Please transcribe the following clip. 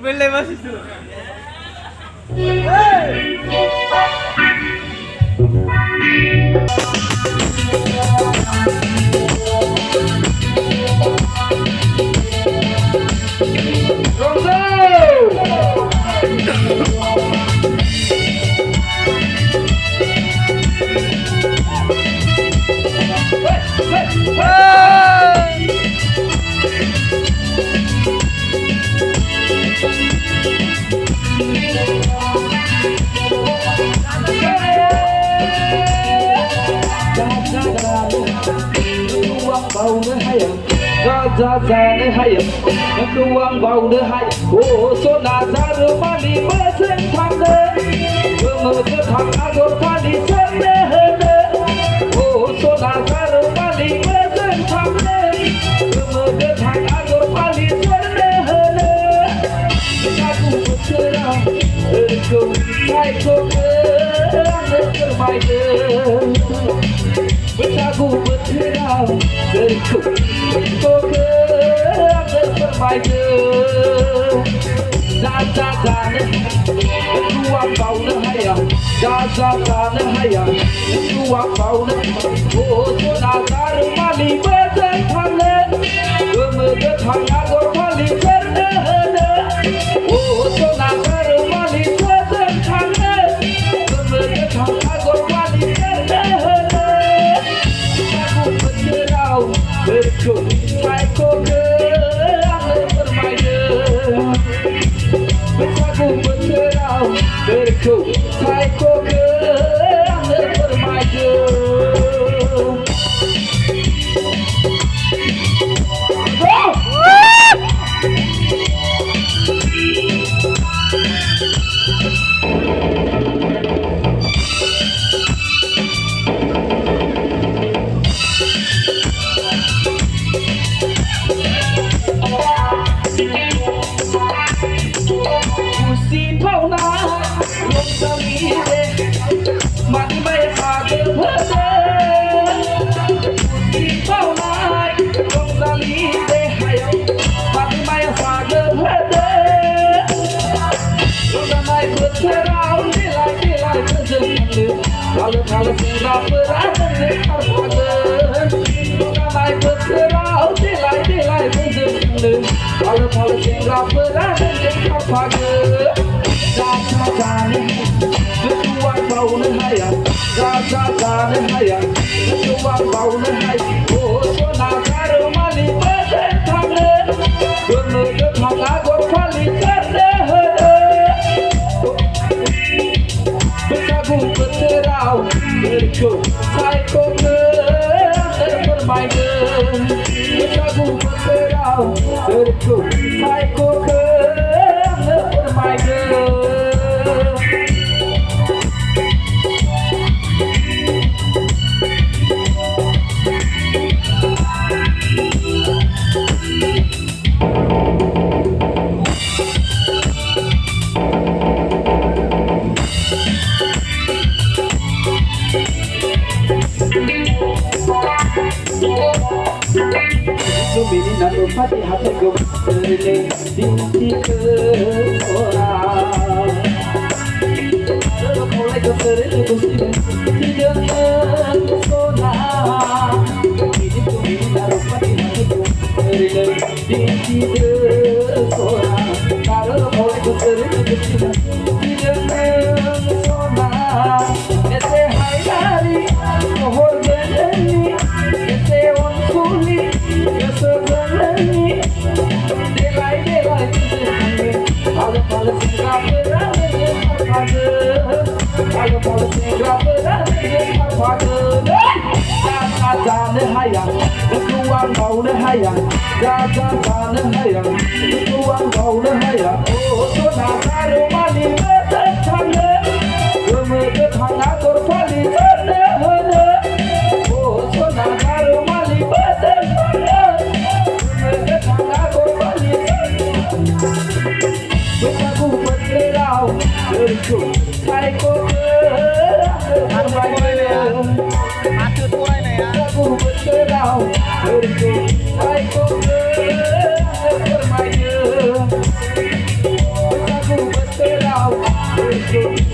Boleh masuk tu. Ra nơi hay em luang vào nơi hay ô số là ra rồi mà đi mơ sen thang nơi mơ cái thang rồi mà đi sen nơi ô số là ra rồi mà đi mơ sen thang nơi mơ cái thang rồi mà đi sen nơi ta cùng một chơi nào cùng sai cùng ăn được bài ta cùng một chơi nào cùng bài ra luang vào nó hay à ra nó hay à luang vào nó ô số là ra rồi mà đi bơi trên thang lên mơ cái thang rồi mà đi trên ô số là ra rồi mà đi bơi trên thang lên mơ cái thang rồi mà đi trên ta cùng bên chơi nào để cùng sai cô cùng bên chơi nào để cùng sai cô để bermain Kalau sudah berada di terpagar, ramai berserau tilai berjengkel. Kalau sudah berada di terpagar, jaga ketuan bau nehayat, jaga nehayat, ketuan bau nehayat. Oh, sonagar mali berjengkel, kemudian mengagur kali terdeher. Berkabung berserau berikut psycho bermain berkabung berserau berikut psycho bermain Bini nado pati hati gom terle dinti ke orang. Kalau kau lagi terle gusti jangan sona. Bini nado pati hati gom terle dinti ke orang. Kalau kau lagi terle gusti jangan sona. Ese hai dari mohon beni, ese on kuli. Ketuan bau nehayat, jaga nehayat, ketuan bau nehayat. Oh, sonagar mali bertanya, kemudian hangatur pali terdeher. Oh, sonagar mali bertanya, kemudian hangatur pali terdeher. Berkabung berserau, berikut psycho bermain. Masuk tu ni ya. Berkabung berserau, berikut psycho bermain. Hãy subscribe cho kênh Ghiền Mì Gõ để không bỏ lỡ